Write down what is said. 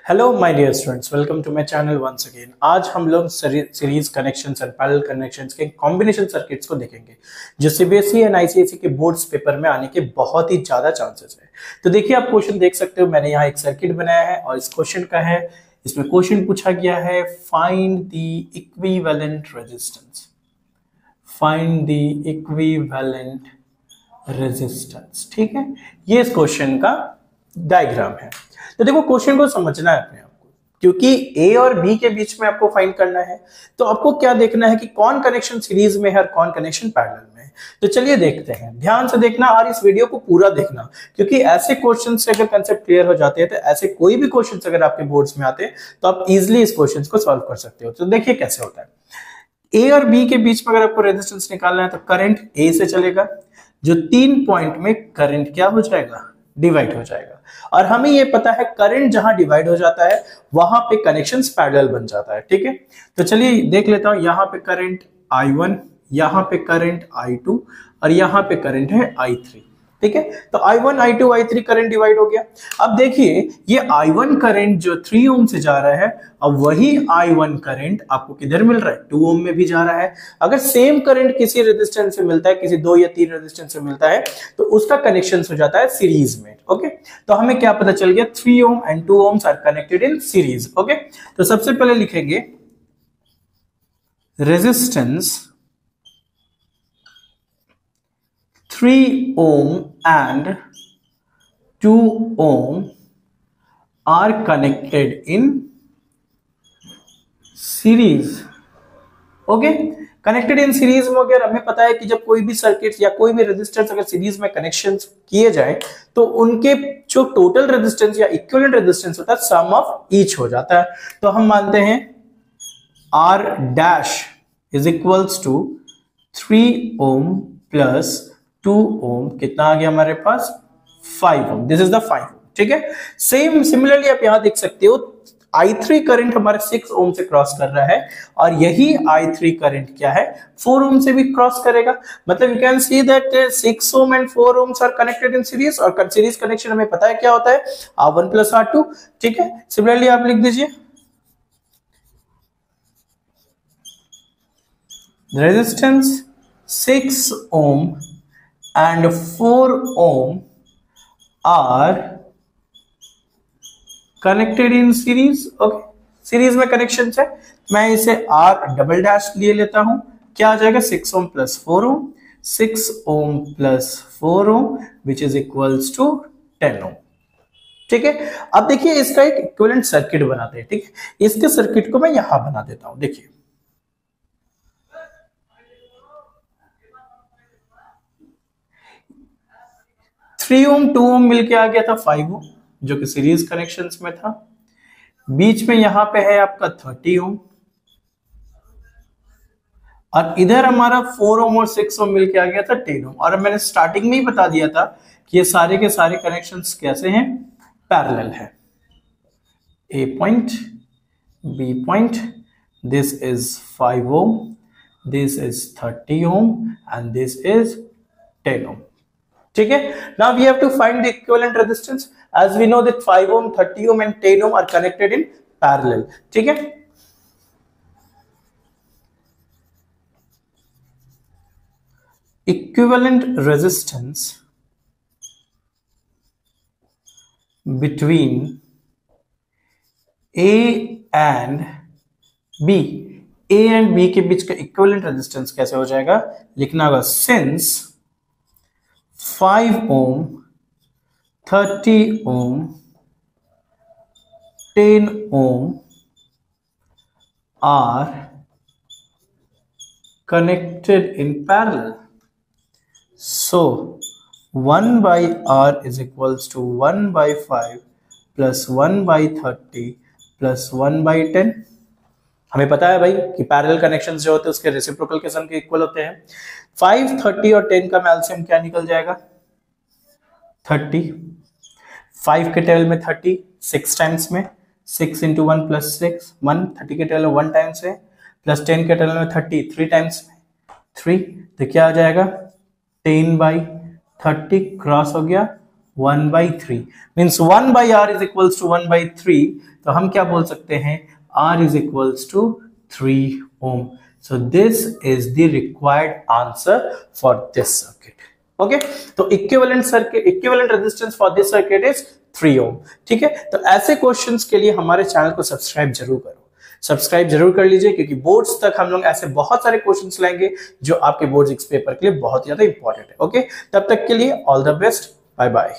Hello my dear students, welcome to my channel once again. आज हम लोग series connections and parallel connections के combination circuits को देखेंगे जो सीबीएसई एंड आईसीएसई के बोर्ड्स पेपर में आने के बहुत ही ज्यादा चांसेस है। तो देखिए, आप क्वेश्चन देख सकते हो, मैंने यहाँ एक सर्किट बनाया है और इस क्वेश्चन का है, इसमें क्वेश्चन पूछा गया है find the equivalent resistance. Find the equivalent resistance, ठीक है। ये इस क्वेश्चन का डायग्राम है। तो देखो, क्वेश्चन को समझना है अपने आप को, क्योंकि ए और बी के बीच में आपको फाइंड करना है। तो आपको क्या देखना है कि कौन कनेक्शन सीरीज में है और कौन कनेक्शन पैरेलल में है। तो चलिए देखते हैं, ध्यान से देखना और इस वीडियो को पूरा देखना, क्योंकि ऐसे क्वेश्चन से अगर कंसेप्ट क्लियर हो जाते हैं तो ऐसे कोई भी क्वेश्चन अगर आपके बोर्ड्स में आते हैं तो आप इजिली इस क्वेश्चन को सॉल्व कर सकते हो। तो देखिए कैसे होता है। ए और बी के बीच में अगर आपको रेजिस्टेंस निकालना है तो करंट ए से चलेगा, जो 3 पॉइंट में करंट क्या हो जाएगा, डिवाइड हो जाएगा। और हमें ये पता है करंट जहां डिवाइड हो जाता है वहां पे कनेक्शंस पैरेलल बन जाता है, ठीक है। तो चलिए देख लेता हूं, यहां पे करंट I1, यहां पे करंट I2 और यहां पे करंट है I3, ठीक है। तो I1, I2, I3 current divide हो गया। अब देखिए, ये I1 करंट जो 3 ओम से जा रहा है, अब वही I1 करंट आपको किधर मिल रहा है, 2 ओम में भी जा रहा है। अगर सेम करंट किसी रेजिस्टेंस से मिलता है, किसी 2 या 3 रेजिस्टेंस से मिलता है, तो उसका कनेक्शन हो जाता है सीरीज में, ओके। तो हमें क्या पता चल गया, 3 ohm and 2 ohms are connected in series, okay. तो सबसे पहले लिखेंगे resistance 3 ohm and 2 ohm are connected in series, okay. Connected in series में अगर हमें पता है कि जब कोई भी सर्किट या कोई भी रेजिस्टेंस अगर सीरीज में कनेक्शन किए जाए तो उनके जो टोटल रेजिस्टेंस या इक्विवेलेंट रेजिस्टेंस होता है सम ऑफ ईच हो जाता है। तो हम मानते हैं R dash is equals to 3 ohm plus 2 ohm, कितना आ गया हमारे पास, 5 ohm. This is the 5 ohm, ठीक है। सेम सिमिलरली आप यहां देख सकते हो, I3 करंट हमारे 6 ओम से क्रॉस कर रहा है और यही I3 करंट क्या है, 4 ओम से भी क्रॉस करेगा। मतलब you can see that 6 ohm and 4 ohms are connected in series, और सीरीज कनेक्शन हमें पता है क्या होता है, R1 प्लस R2, ठीक है। सिमिलरली आप लिख दीजिए resistance 6 ohm and 4 ohm are connected in series, okay। Series में कनेक्शन है, मैं इसे R डबल डैश लिए लेता हूं, क्या आ जाएगा, 6 ohm plus 4 ohm, 6 ohm plus 4 ohm which is equals to 10 ohm, ठीक है। अब देखिए, इसका एक इक्विवेलेंट सर्किट बनाते हैं, ठीक है। इसके सर्किट को मैं यहां बना देता हूं, देखिए 3 ओम 2 ओम मिलके आ गया था 5 ओम, जो कि सीरीज कनेक्शंस में था। बीच में यहां पे है आपका 30 ओम और इधर हमारा 4 ओम और 6 ओम मिलके आ गया था 10 ओम। और मैंने स्टार्टिंग में ही बता दिया था कि ये सारे के सारे कनेक्शंस कैसे हैं, पैरेलल है। A point, B point, this is 5 ohm, this is 30 ohm and this is 10 ohm, ठीक है। Now we have to find the equivalent resistance, as we know that 5 ohm, 30 ohm and 10 ohm are connected in parallel, ठीक है। Equivalent resistance between A and B, A and B के बीच का equivalent resistance कैसे हो जाएगा, लिखना होगा since 5 ohm, 30 ohm, 10 ohm are connected in parallel. So 1 by R is equals to 1 by 5 plus 1 by 30 plus 1 by 10। हमें पता है भाई कि पैरेलल कनेक्शंस जो होते हैं उसके रेसिप्रोकल के सम के इक्वल होते हैं। 5, 30 और 10 का एलसीएम क्या निकल जाएगा, 30। 5 के टेबल में 30 6 टाइम्स में, 6 इंटू 1 प्लस 6, 1 30 के टेबल में 1 टाइम्स है, प्लस 10 के टेबल में 30 3 टाइम्स में 3, तो क्या आ जाएगा 10 बाई 30 क्रॉस हो गया 1/3 means 1/R is equals to 1/3, तो हम क्या बोल सकते हैं, R is equals to 3 ohm. So this is the required answer for this circuit. Okay, तो equivalent resistance for this circuit is 3 ohm. ठीक है, तो ऐसे क्वेश्चंस के लिए हमारे चैनल को सब्सक्राइब जरूर करो, सब्सक्राइब जरूर कर लीजिए, क्योंकि बोर्ड्स तक हम लोग ऐसे बहुत सारे क्वेश्चंस लाएंगे जो आपके बोर्ड्स पेपर के लिए बहुत ज्यादा इंपॉर्टेंट है। ओके, तब तक के लिए all the best, bye bye.